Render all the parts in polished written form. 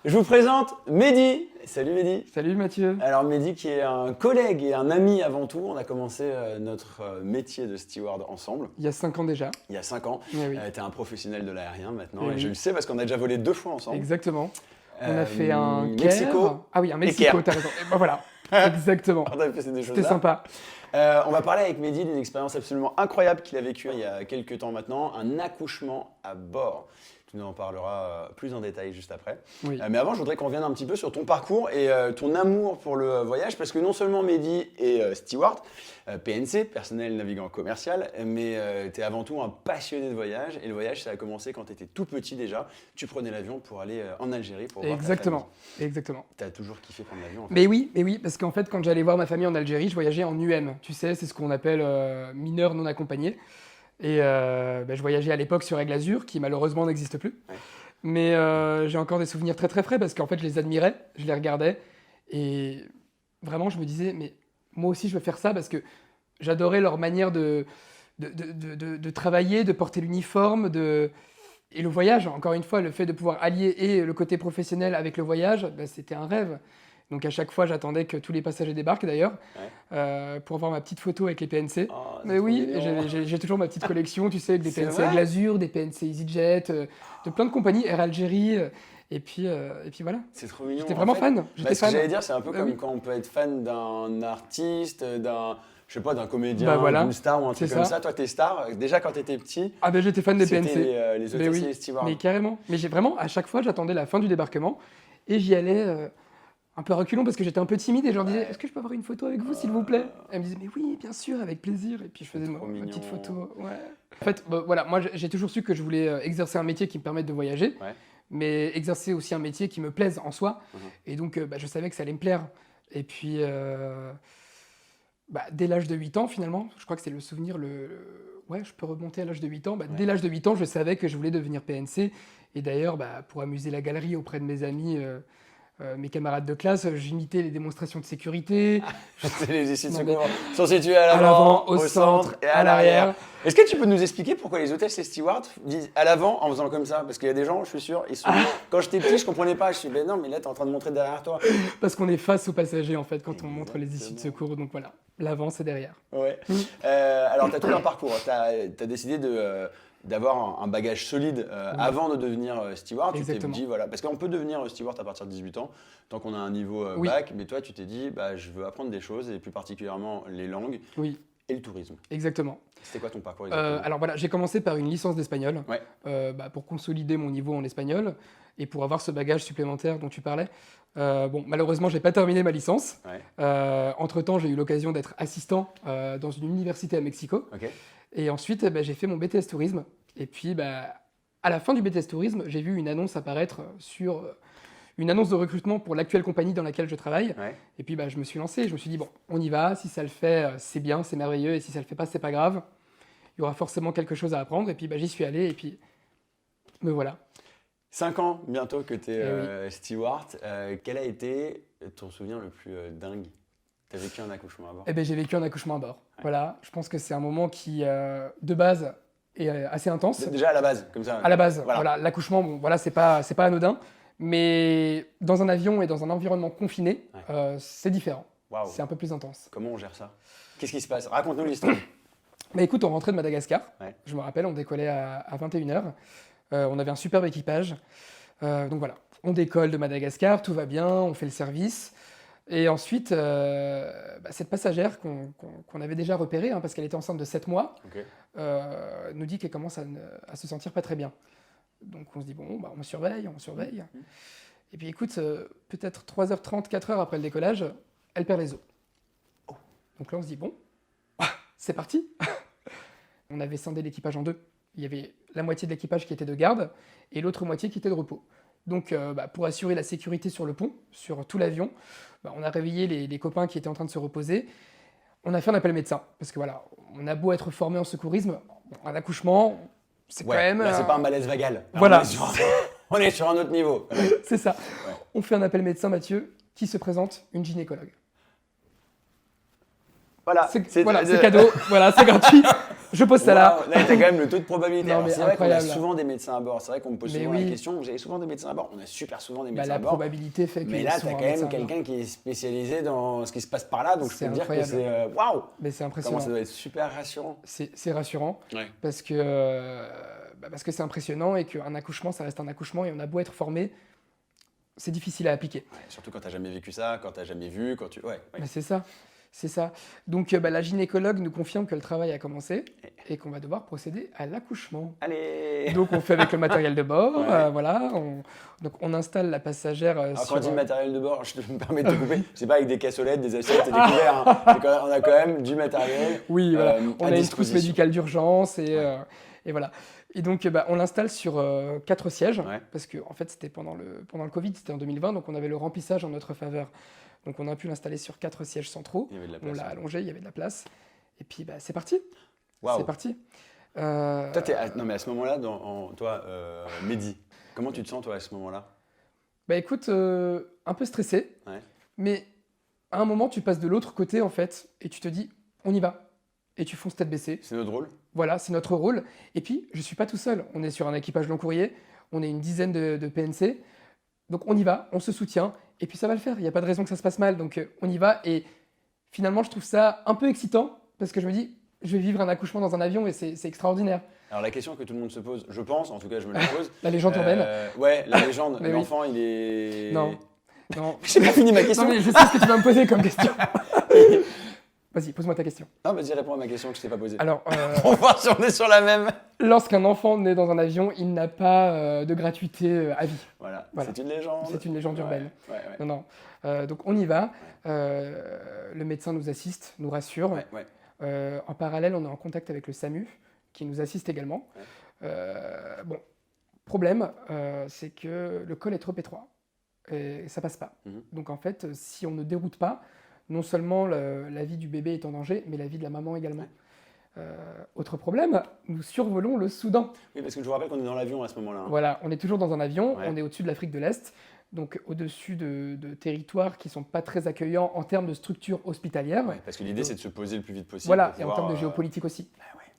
Je vous présente Mehdi. Salut Mehdi. Salut Mathieu. Alors Mehdi qui est un collègue et un ami avant tout. On a commencé notre métier de steward ensemble. Il y a 5 ans déjà. Il y a 5 ans. Eh oui. Tu es un professionnel de l'aérien maintenant. Eh Et oui. je le sais parce qu'on a déjà volé 2 fois ensemble. Exactement. On a fait un Mexico. Caire. Ah oui, un Mexico, Caire. t'as raison. Et ben voilà, exactement. On a fait ces deux C'était choses-là. sympa. On va parler avec Mehdi d'une expérience absolument incroyable qu'il a vécue il y a quelques temps maintenant, un accouchement à bord. Tu nous en parleras plus en détail juste après. Oui. Mais avant, je voudrais qu'on revienne un petit peu sur ton parcours et ton amour pour le voyage, parce que non seulement Mehdi est steward, PNC, personnel navigant commercial, mais tu es avant tout un passionné de voyage. Et le voyage, ça a commencé quand tu étais tout petit déjà. Tu prenais l'avion pour aller en Algérie pour voir ta Exactement. famille. Exactement. Tu as toujours kiffé prendre l'avion en fait. Mais oui, parce qu'en fait, quand j'allais voir ma famille en Algérie, je voyageais en UM. Tu sais, c'est ce qu'on appelle mineur non accompagné. Et je voyageais à l'époque sur Aigle Azur, qui malheureusement n'existe plus. Ouais. Mais j'ai encore des souvenirs très très frais parce qu'en fait, je les admirais, je les regardais. Et vraiment, je me disais, mais moi aussi, je veux faire ça parce que j'adorais leur manière de travailler, de porter l'uniforme. Et le voyage, encore une fois, le fait de pouvoir allier et le côté professionnel avec le voyage, c'était un rêve. Donc à chaque fois, j'attendais que tous les passagers débarquent d'ailleurs, pour avoir ma petite photo avec les PNC. Oh, c'est Mais trop oui, mignon. j'ai toujours ma petite collection, tu sais, avec des C'est PNC vrai Aigle Azur, des PNC EasyJet, de plein de compagnies, Air Algérie, et puis voilà. C'est trop mignon. J'étais En vraiment fait, fan. Bah, J'étais ce que fan. j'allais dire, c'est un peu Bah comme oui. quand on peut être fan d'un artiste, je sais pas, d'un comédien, Bah voilà, d'une star ou un truc c'est comme ça. ça. Toi, t'es star. Déjà, quand t'étais petit, Ah ben j'étais fan des c'était PNC. les Mais hôtesses et oui, les stewards. mais carrément. Mais j'ai vraiment, à chaque fois, j'attendais la fin du débarquement et j'y allais un peu à reculons parce que j'étais un peu timide et je leur disais, est-ce que je peux avoir une photo avec vous, s'il vous plaît? Et elles me disaient, mais oui, bien sûr, avec plaisir. Et puis je faisais trop ma petite mignon. photo. Ouais. En fait, voilà, moi j'ai toujours su que je voulais exercer un métier qui me permette de voyager, Ouais. mais exercer aussi un métier qui me plaise en soi. Et donc, je savais que ça allait me plaire. Et puis, dès l'âge de 8 ans, finalement, je crois que c'est le souvenir, ouais, je peux remonter à l'âge de 8 ans. Dès l'âge de 8 ans, je savais que je voulais devenir PNC. Et d'ailleurs, pour amuser la galerie auprès de mes amis, mes camarades de classe, j'imitais les démonstrations de sécurité. Les essais de Non, mais- secours sont situés à À l'avant, l'avant, au centre, et à à l'arrière. l'arrière. Est-ce que tu peux nous expliquer pourquoi les hôtesses et stewards disent à l'avant en faisant comme ça? Parce qu'il y a des gens, je suis sûr, quand j'étais petit, je comprenais pas. Je suis ben non, mais là, t'es en train de montrer derrière toi. Parce qu'on est face aux passagers, en fait, quand on montre les issues de Exactement. secours. Donc voilà, l'avant, c'est derrière. Ouais. Alors, tu as tout un parcours. Tu as décidé d'avoir un bagage solide avant de devenir steward. Tu t'es Exactement. dit, voilà, parce qu'on peut devenir steward à partir de 18 ans, tant qu'on a un niveau Oui. bac, mais toi, tu t'es dit, je veux apprendre des choses, et plus particulièrement les langues Oui, et le tourisme. exactement. C'était quoi ton parcours exactement? Alors voilà, j'ai commencé par une licence d'espagnol Ouais. pour consolider mon niveau en espagnol et pour avoir ce bagage supplémentaire dont tu parlais. Malheureusement, j'ai pas terminé ma licence. Ouais. Entre-temps, j'ai eu l'occasion d'être assistant dans une université à Mexico. Ok. Et ensuite, j'ai fait mon BTS tourisme. Et puis, à la fin du BTS tourisme, j'ai vu une annonce apparaître sur une annonce de recrutement pour l'actuelle compagnie dans laquelle je travaille. Ouais. Et puis, je me suis lancé. Je me suis dit, bon, on y va. Si ça le fait, c'est bien, c'est merveilleux. Et si ça le fait pas, c'est pas grave. Il y aura forcément quelque chose à apprendre. Et puis, j'y suis allé. Et puis, me voilà. 5 ans bientôt que tu es Eh steward. Quel a été ton souvenir le plus dingue? Tu as vécu un accouchement à bord? Eh ben, j'ai vécu un accouchement à bord. Voilà. Je pense que c'est un moment qui, de base, est assez intense. Déjà à la base, comme ça. À la base, Voilà. voilà, l'accouchement, c'est pas anodin, mais dans un avion et dans un environnement confiné, c'est différent. Waouh. C'est un peu plus intense. Comment on gère ça? Qu'est-ce qui se passe? Raconte-nous l'histoire. Mais écoute, on rentrait de Madagascar. Ouais. Je me rappelle, on décollait à 21h. On avait un superbe équipage. Donc voilà, on décolle de Madagascar, tout va bien, on fait le service. Et ensuite, cette passagère qu'on avait déjà repérée, parce qu'elle était enceinte de 7 mois, Ok. nous dit qu'elle commence à se sentir pas très bien. Donc on se dit, bon, on surveille, on surveille. Et puis écoute, peut-être 3h30, 4h après le décollage, elle perd les os. Donc là on se dit, bon, c'est parti. On avait scindé l'équipage en deux. Il y avait la moitié de l'équipage qui était de garde et l'autre moitié qui était de repos. Donc pour assurer la sécurité sur le pont, sur tout l'avion, on a réveillé les copains qui étaient en train de se reposer. On a fait un appel médecin. Parce que voilà, on a beau être formé en secourisme, un accouchement, c'est quand même... Là, c'est pas un malaise vagal. Là, Voilà. On est sur un autre niveau. C'est ça. Ouais. On fait un appel médecin, Mathieu, qui se présente, une gynécologue. Voilà, c'est cadeau, voilà, c'est gratuit. Je pose ça là. Là, tu as quand même le taux de probabilité. Non, Alors, mais c'est vrai qu'on a incroyable. souvent des médecins à bord. C'est vrai qu'on me pose Mais souvent oui. la question. Vous avez souvent des médecins à bord? On a super souvent des médecins La à bord. probabilité fait que. Mais là, tu as quand même quelqu'un qui est spécialisé dans ce qui se passe par là. Donc, je peux te dire que c'est waouh! Mais c'est impressionnant. Comment ça doit être super rassurant. C'est rassurant Ouais. parce que c'est impressionnant et qu'un accouchement, ça reste un accouchement et on a beau être formé, c'est difficile à appliquer. Ouais, surtout quand tu n'as jamais vécu ça, quand tu n'as jamais vu, quand tu. Ouais. Mais c'est ça. C'est ça. Donc la gynécologue nous confirme que le travail a commencé et qu'on va devoir procéder à l'accouchement. Allez! Donc on fait avec le matériel de bord, Ouais. voilà. Donc on installe la passagère Alors, sur... quand on dit matériel de bord, je me permets de te couper. C'est pas avec des cassolettes, des assiettes et des couverts. Hein. On a quand même du matériel. Oui, voilà. On a une trousse disposition. médicale d'urgence et voilà. Et donc on l'installe sur 4 sièges parce que en fait c'était pendant le Covid, c'était en 2020, donc on avait le remplissage en notre faveur. Donc on a pu l'installer sur 4 sièges centraux. Il y avait de la place, on l'a allongé, il y avait de la place. Et puis c'est parti. Waouh. C'est parti. Toi, non, mais à ce moment-là, toi, Mehdi, comment tu te sens toi à ce moment-là? Bah écoute, un peu stressé, mais à un moment tu passes de l'autre côté en fait et tu te dis on y va. Et tu fonces tête baissée. C'est notre rôle. Voilà, c'est notre rôle. Et puis je suis pas tout seul. On est sur un équipage long courrier, on est une dizaine de PNC. Donc on y va, on se soutient, et puis ça va le faire. Il n'y a pas de raison que ça se passe mal, donc on y va. Et finalement, je trouve ça un peu excitant, parce que je me dis, je vais vivre un accouchement dans un avion, et c'est extraordinaire. Alors la question que tout le monde se pose, je pense, en tout cas je me la pose. La légende urbaine. Ouais, la légende. Mais L'enfant, il est... Non. J'ai pas fini ma question. Non, mais je sais ce que tu vas me poser comme question. Vas-y, pose-moi ta question. Non, vas-y, réponds à ma question que je t'ai pas posée. Alors, on va voir si on est sur la même. Lorsqu'un enfant naît dans un avion, il n'a pas de gratuité à vie. Voilà. C'est une légende. C'est une légende urbaine. Ouais. Non. Donc on y va. Le médecin nous assiste, nous rassure. En parallèle, on est en contact avec le SAMU, qui nous assiste également. Bon, problème, c'est que le col est trop étroit. Et ça passe pas. Donc en fait, si on ne déroute pas, non seulement la vie du bébé est en danger, mais la vie de la maman également. Autre problème, nous survolons le Soudan. Oui, parce que je vous rappelle qu'on est dans l'avion à ce moment-là. Voilà, on est toujours dans un avion, on est au-dessus de l'Afrique de l'Est, donc au-dessus de territoires qui ne sont pas très accueillants en termes de structure hospitalière. Parce que l'idée, c'est de se poser le plus vite possible. Voilà, et en termes de géopolitique aussi.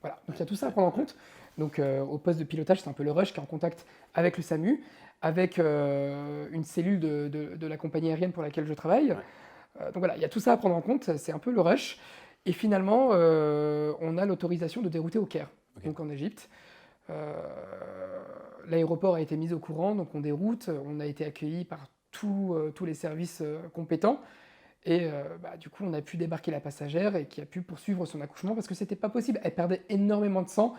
Voilà. Donc il y a tout ça à prendre en compte. Donc au poste de pilotage, c'est un peu le rush qui est en contact avec le SAMU, avec une cellule de la compagnie aérienne pour laquelle je travaille. Donc voilà, il y a tout ça à prendre en compte, c'est un peu le rush. Et finalement, on a l'autorisation de dérouter au Caire, donc en Égypte. L'aéroport a été mis au courant, donc on déroute. On a été accueillis par tous les services compétents. Et du coup, on a pu débarquer la passagère et qui a pu poursuivre son accouchement parce que c'était pas possible. Elle perdait énormément de sang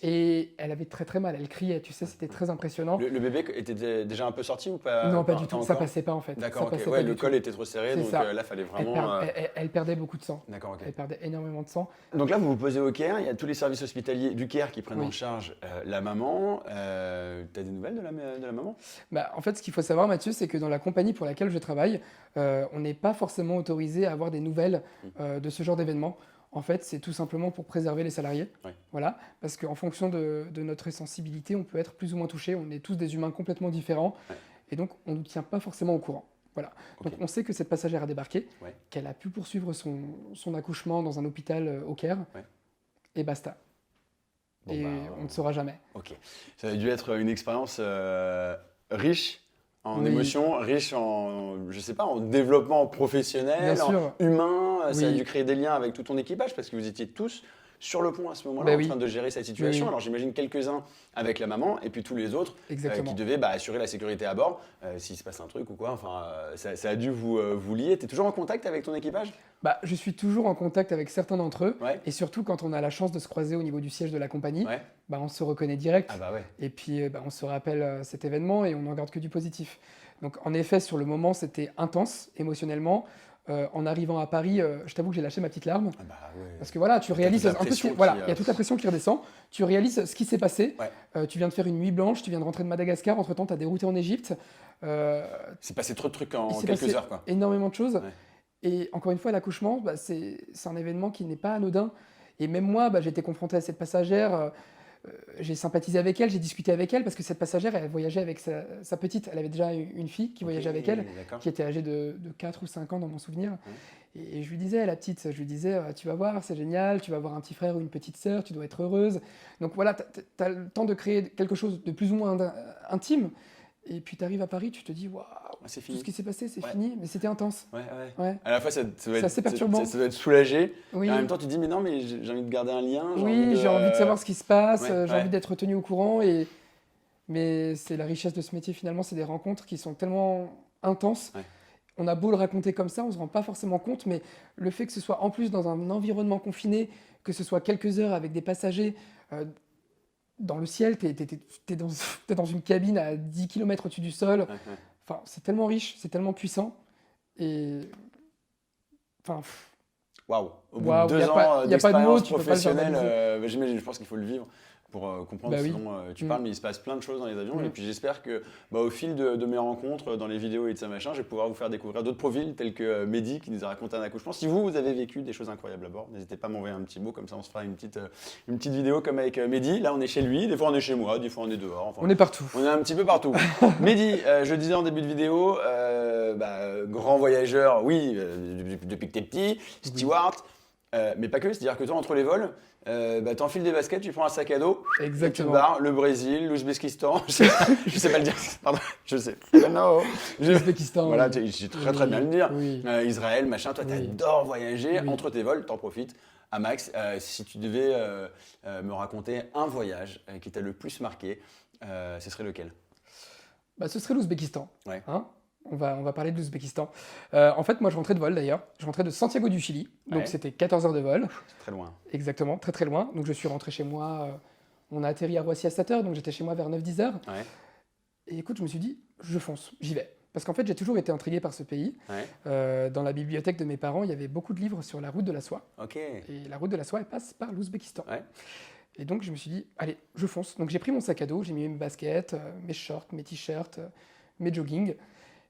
et elle avait très très mal. Elle criait, tu sais, c'était très impressionnant. Le bébé était déjà un peu sorti ou pas? Non, pas du tout. Ça passait pas en fait. D'accord, ok. Ouais, le col était trop serré, donc là, il fallait vraiment. Elle perdait beaucoup de sang. D'accord, ok. Elle perdait énormément de sang. Donc là, vous vous posez au Caire. Il y a tous les services hospitaliers du Caire qui prennent en charge la maman. T'as des nouvelles de la maman? En fait, ce qu'il faut savoir, Mathieu, c'est que dans la compagnie pour laquelle je travaille, on n'est pas forcément autorisé à avoir des nouvelles de ce genre d'événement. En fait, c'est tout simplement pour préserver les salariés. Voilà, parce qu'en fonction de notre sensibilité, on peut être plus ou moins touché. On est tous des humains complètement différents. Et donc, on ne nous tient pas forcément au courant. Voilà. Donc, on sait que cette passagère a débarqué, qu'elle a pu poursuivre son accouchement dans un hôpital au Caire. Et basta. Bon, on ne saura jamais. Ok. Ça a dû être une expérience riche en émotions, riche en, je sais pas, en développement professionnel, humain. Ça a dû créer des liens avec tout ton équipage parce que vous étiez tous sur le pont à ce moment-là en train de gérer cette situation. Alors j'imagine quelques-uns avec la maman et puis tous les autres qui devaient assurer la sécurité à bord s'il se passe un truc ou quoi. Enfin, ça a dû vous lier. Tu es toujours en contact avec ton équipage? Je suis toujours en contact avec certains d'entre eux et surtout quand on a la chance de se croiser au niveau du siège de la compagnie, on se reconnaît direct et puis on se rappelle cet événement et on n'en garde que du positif. Donc en effet, sur le moment, c'était intense émotionnellement. En arrivant à Paris, je t'avoue que j'ai lâché ma petite larme. Parce que voilà, tu réalises un peu il y a toute la pression qui redescend. Tu réalises ce qui s'est passé. Tu viens de faire une nuit blanche, tu viens de rentrer de Madagascar. Entre-temps, tu as dérouté en Égypte. C'est passé trop de trucs en quelques heures. Énormément de choses. Et encore une fois, l'accouchement, c'est un événement qui n'est pas anodin. Et même moi, j'étais confronté à cette passagère. j'ai sympathisé avec elle, j'ai discuté avec elle parce que cette passagère, elle voyageait avec sa petite. Elle avait déjà une fille qui voyageait avec elle, D'accord. qui était âgée de 4 ou 5 ans dans mon souvenir. Ouais. Et je lui disais, la petite, je lui disais, tu vas voir, c'est génial, tu vas avoir un petit frère ou une petite sœur, tu dois être heureuse. Donc voilà, tu as le temps de créer quelque chose de plus ou moins intime. Et puis tu arrives à Paris, tu te dis, waouh, C'est tout fini. ce qui s'est passé, c'est Ouais. fini, mais c'était intense. Ouais. Ouais. À la fois, ça doit C'est être, assez perturbant. ça doit être soulagé. Oui. Et en même temps, tu te dis, mais non, mais j'ai envie de garder un lien. Oui, j'ai envie de savoir ce qui se passe, Ouais, j'ai ouais. envie d'être tenu au courant. Mais c'est la richesse de ce métier finalement, c'est des rencontres qui sont tellement intenses. Ouais. On a beau le raconter comme ça, on ne se rend pas forcément compte, mais le fait que ce soit en plus dans un environnement confiné, que ce soit quelques heures avec des passagers dans le ciel, t'es dans une cabine à 10 km au-dessus du sol. Ouais. Enfin, c'est tellement riche, c'est tellement puissant. Et enfin, Waouh. Au bout Waouh, de 2 y a pas- ans y a pas de mots, d'expérience tu peux pas le professionnelle, verbaliser. j'imagine, je pense qu'il faut le vivre pour comprendre Bah ce oui. dont tu Mm. parles, mais il se passe plein de choses dans les avions. Mm. Et puis j'espère que au fil de mes rencontres, dans les vidéos et de ça machin, je vais pouvoir vous faire découvrir d'autres profils tels que Mehdi qui nous a raconté un accouchement. Si vous avez vécu des choses incroyables à bord, n'hésitez pas à m'envoyer un petit mot, comme ça on se fera une petite vidéo comme avec Mehdi. Là on est chez lui, des fois on est chez moi, des fois on est dehors. Enfin, On est partout. on est un petit peu partout. Mehdi, je disais en début de vidéo, grand voyageur, oui, depuis que t'es petit, steward, mais pas que, c'est-à-dire que toi, entre les vols, t'enfiles des baskets, tu prends un sac à dos, et tu te Exactement. barres, le Brésil, l'Ouzbékistan, je sais pas le dire, pardon, je sais. Non, L'Ouzbékistan. voilà, oui. je sais très bien le dire. Oui. Israël, machin, toi, Oui. t'adores voyager, Oui. entre tes vols, t'en profites. À max, si tu devais me raconter un voyage qui t'a le plus marqué, ce serait lequel? Bah, ce serait l'Ouzbékistan. Ouais. Hein, on va parler de l'Ouzbékistan. En fait, moi, je rentrais de vol d'ailleurs. Je rentrais de Santiago du Chili. Donc, Ouais. c'était 14 heures de vol. C'est très loin. Exactement, très très loin. Donc, je suis rentré chez moi. On a atterri à Roissy à 7 heures. Donc, j'étais chez moi vers 9-10 heures. Ouais. Et écoute, je me suis dit, je fonce, j'y vais. Parce qu'en fait, j'ai toujours été intrigué par ce pays. Ouais. Dans la bibliothèque de mes parents, il y avait beaucoup de livres sur la route de la soie. Ok. Et la route de la soie, elle passe par l'Ouzbékistan. Ouais. Et donc, je me suis dit, allez, je fonce. Donc, j'ai pris mon sac à dos, j'ai mis mes baskets, mes shorts, mes t-shirts, mes joggings.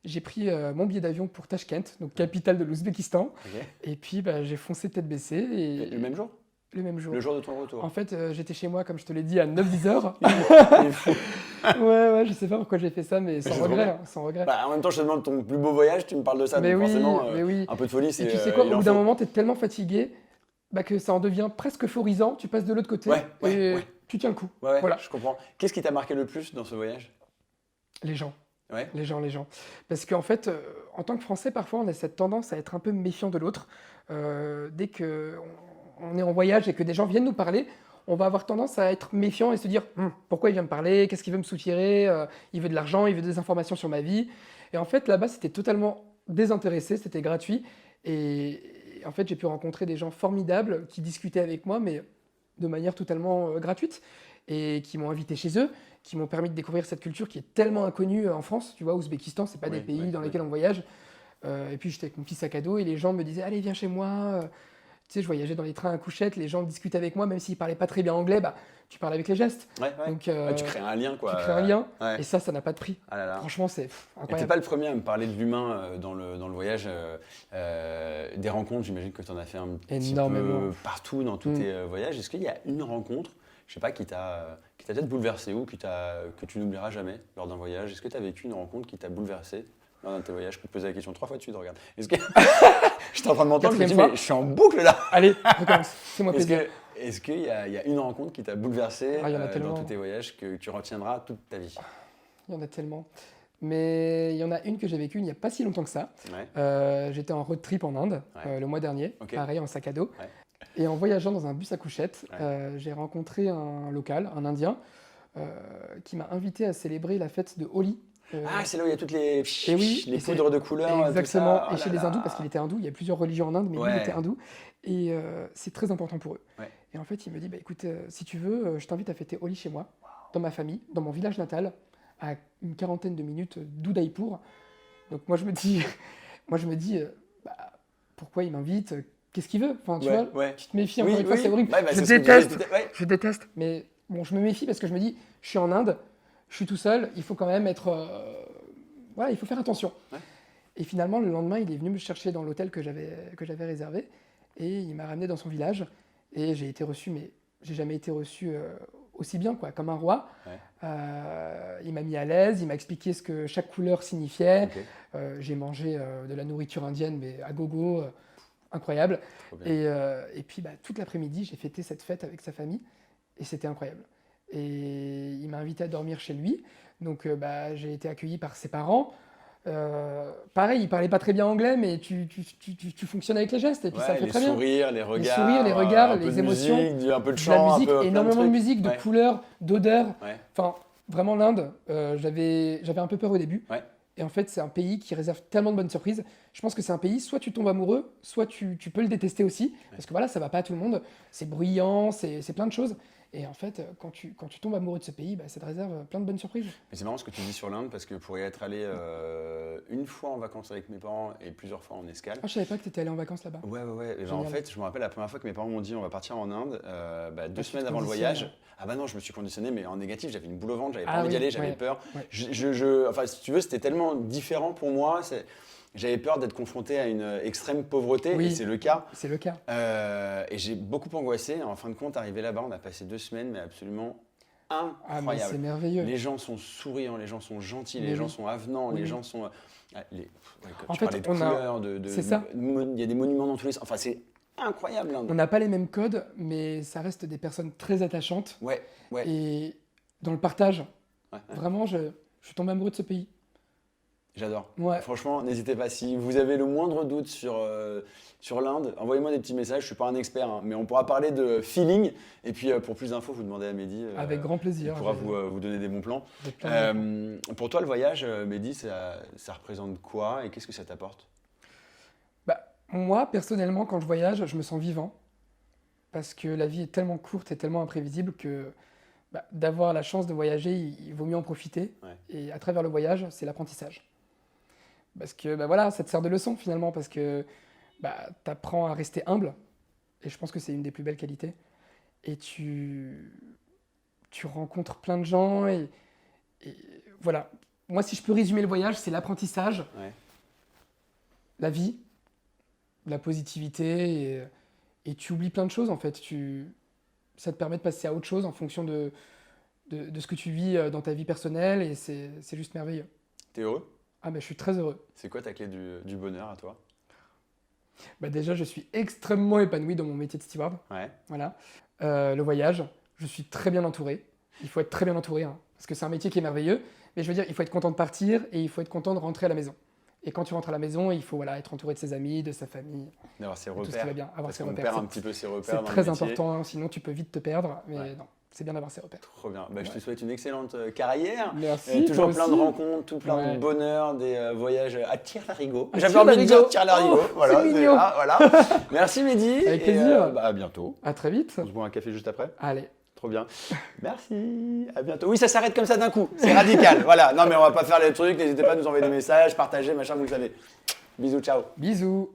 J'ai pris mon billet d'avion pour Tachkent, donc capitale de l'Ouzbékistan. Ok. Et puis, j'ai foncé tête baissée. Et Le même jour? le même jour. Le jour de ton retour. En fait, j'étais chez moi, comme je te l'ai dit, à 9-10 heures. Il est fou. ouais, je sais pas pourquoi j'ai fait ça, mais sans C'est trop regret. bien. Sans regret. En même temps, je te demande ton plus beau voyage, tu me parles de ça, mais donc oui, forcément, mais oui. un peu de folie, c'est. Et tu sais quoi, il au en bout d'un faut. moment, tu es tellement fatigué que ça en devient presque euphorisant. Tu passes de l'autre côté et ouais. tu tiens le coup. Ouais, Voilà. je comprends. Qu'est-ce qui t'a marqué le plus dans ce voyage? Les gens. Ouais. Les gens. Parce qu'en fait, en tant que Français, parfois, on a cette tendance à être un peu méfiant de l'autre. Dès qu'on est en voyage et que des gens viennent nous parler, on va avoir tendance à être méfiant et se dire pourquoi il vient me parler, qu'est-ce qu'il veut me soutirer, il veut de l'argent, il veut des informations sur ma vie. Et en fait, là-bas, c'était totalement désintéressé, c'était gratuit. Et en fait, j'ai pu rencontrer des gens formidables qui discutaient avec moi, mais de manière totalement gratuite, et qui m'ont invité chez eux, qui m'ont permis de découvrir cette culture qui est tellement inconnue en France. Tu vois, Ouzbékistan, c'est pas des pays dans lesquels on voyage. Et puis j'étais avec mon petit sac à dos et les gens me disaient allez, viens chez moi. Tu sais, je voyageais dans les trains à couchettes, les gens discutent avec moi, même s'ils parlaient pas très bien anglais, tu parles avec les gestes. Ouais. Donc, Tu crées un lien, quoi. Tu crées un lien, Ouais. et ça n'a pas de prix. Ah là là. Franchement, c'est Et t'es incroyable. pas le premier à me parler de l'humain dans le voyage. Des rencontres, j'imagine que tu en as fait un petit Énormément. peu partout dans tous tes voyages. Est-ce qu'il y a une rencontre, je sais pas, qui t'a peut-être bouleversé ou que tu n'oublieras jamais lors d'un voyage? Est-ce que tu as vécu une rencontre qui t'a bouleversé lors d'un de tes voyages? Je peux te poser la question 3 fois de suite, regarde. Est-ce que... J'étais en train de m'entendre, je me dis, Quatrième mais je suis en boucle là. Allez, recommence. Fais-moi Est-ce plaisir. qu'il y a une rencontre qui t'a bouleversé Ah, il y en a dans tellement. tous tes voyages que tu retiendras toute ta vie? Il y en a tellement. Mais il y en a une que j'ai vécue il n'y a pas si longtemps que ça. Ouais. J'étais en road trip en Inde le mois dernier, Ok. pareil en sac à dos. Ouais. Et en voyageant dans un bus à couchettes, j'ai rencontré un local, un Indien, qui m'a invité à célébrer la fête de Holi. Ah, c'est là où il y a toutes les, Et oui, les et c'est- poudres de couleurs. Exactement. Tout ça. Et chez les hindous, parce qu'il était hindou, il y a plusieurs religions en Inde, mais lui, il Ouais. était hindou. Et c'est très important pour eux. Ouais. Et en fait, il me dit, écoute, si tu veux, je t'invite à fêter Holi chez moi, dans ma famille, dans mon village natal, à une quarantaine de minutes d'Udaipur. Donc moi, je me dis, pourquoi il m'invite? Qu'est-ce qu'il veut? Enfin, tu vois, tu te méfies, encore une fois, c'est horrible. Ouais, je c'est ce que déteste, ouais. je déteste. Mais bon, je me méfie parce que je me dis, je suis en Inde, je suis tout seul, il faut quand même être... voilà, il faut faire attention. Ouais. Et finalement, le lendemain, il est venu me chercher dans l'hôtel que j'avais réservé et il m'a ramené dans son village et j'ai été reçu, mais j'ai jamais été reçu aussi bien, quoi, comme un roi. Ouais. Il m'a mis à l'aise, il m'a expliqué ce que chaque couleur signifiait. Ok. J'ai mangé de la nourriture indienne, mais à gogo, incroyable. Trop bien. Et puis, toute l'après-midi, j'ai fêté cette fête avec sa famille, et c'était incroyable. Et il m'a invité à dormir chez lui, donc j'ai été accueilli par ses parents. Pareil, il parlait pas très bien anglais, mais tu fonctionnes avec les gestes, et puis ça le fait Les très bien. sourires, les regards, Les regards, un peu les de émotions, musique, un peu de De chant, la musique, un peu, plein énormément de trucs. musique, de Ouais. couleurs, d'odeurs. Ouais. Enfin, vraiment l'Inde, j'avais un peu peur au début. Ouais. Et en fait, c'est un pays qui réserve tellement de bonnes surprises. Je pense que c'est un pays, soit tu tombes amoureux, soit tu peux le détester aussi. Parce que voilà, ça va pas à tout le monde. C'est bruyant, c'est plein de choses. Et en fait, quand tu tombes amoureux de ce pays, ça te réserve plein de bonnes surprises. Mais c'est marrant ce que tu dis sur l'Inde parce que pour y être allé une fois en vacances avec mes parents et plusieurs fois en escale. Ah, je savais pas que tu étais allé en vacances là-bas. Ouais. Et ben, en Génial. fait, je me rappelle la première fois que mes parents m'ont dit on va partir en Inde, 2 tu semaines te avant le conditionnes. voyage. Ah bah non, je me suis conditionné, mais en négatif, j'avais une boule au ventre, j'avais pas Ah envie d'y oui, aller, j'avais ouais. peur. Ouais. Enfin, si tu veux, c'était tellement différent pour moi. J'avais peur d'être confronté à une extrême pauvreté, Oui. et c'est le cas. C'est le cas. Et j'ai beaucoup angoissé. En fin de compte, arrivé là-bas, on a passé 2 semaines, mais absolument Ah, mais incroyable. c'est merveilleux. Les gens sont souriants, les gens sont gentils, Mais les oui. gens sont avenants, Oui, les oui. gens sont. En Tu fait, parlais de on a- couleurs, c'est ça. il y a des monuments dans tous les sens. Enfin, c'est incroyable l'Inde. On n'a pas les mêmes codes, mais ça reste des personnes très attachantes. Ouais. Et dans le partage, Ouais. vraiment, je suis tombé amoureux de ce pays. J'adore. Ouais. Franchement, n'hésitez pas. Si vous avez le moindre doute sur l'Inde, envoyez-moi des petits messages. Je suis pas un expert, hein, mais on pourra parler de feeling. Et puis, pour plus d'infos, vous demandez à Mehdi. Avec grand Il plaisir. pourra vous donner des bons plans. J'ai plein de- Pour toi, le voyage, Mehdi, ça représente quoi et qu'est-ce que ça t'apporte? Moi, personnellement, quand je voyage, je me sens vivant. Parce que la vie est tellement courte et tellement imprévisible que d'avoir la chance de voyager, il vaut mieux en profiter. Ouais. Et à travers le voyage, c'est l'apprentissage. Parce que voilà, ça te sert de leçon finalement, parce que tu apprends à rester humble. Et je pense que c'est une des plus belles qualités. Et tu rencontres plein de gens. Et voilà. Moi, si je peux résumer le voyage, c'est l'apprentissage, Ouais. la vie, la positivité. Et tu oublies plein de choses en fait. Ça te permet de passer à autre chose en fonction de ce que tu vis dans ta vie personnelle. Et c'est juste merveilleux. T'es heureux? Ah, je suis très heureux. C'est quoi ta clé du bonheur à toi? Déjà, je suis extrêmement épanoui dans mon métier de steward. Ouais. Voilà. Le voyage, je suis très bien entouré. Il faut être très bien entouré, hein, parce que c'est un métier qui est merveilleux. Mais je veux dire, il faut être content de partir et il faut être content de rentrer à la maison. Et quand tu rentres à la maison, il faut être entouré de ses amis, de sa famille, D'avoir ses de tout ce qui repères. va bien. Avoir Parce ses qu'on repères. perd un C'est- petit peu ses repères C'est dans le très métier. important, hein, sinon tu peux vite te perdre. Mais Ouais. non, c'est bien d'avoir ses repères. Trop bien. Je te Ouais. souhaite une excellente carrière. Merci. Toujours toi plein de aussi. rencontres, tout plein Ouais. de bonheur, des voyages à tire-larigot. À J'avais envie de tire-larigot. dire tire-larigot. Oh, Voilà, c'est mignon. voilà. Merci Mehdi. Avec Et, plaisir. à bientôt. À très vite. On se boit un café juste après. Allez. Trop bien. Merci. À bientôt. Oui, ça s'arrête comme ça d'un coup. C'est radical. Voilà. Non, mais on va pas faire les trucs. N'hésitez pas à nous envoyer des messages, partager, machin, vous le savez. Bisous, ciao. Bisous.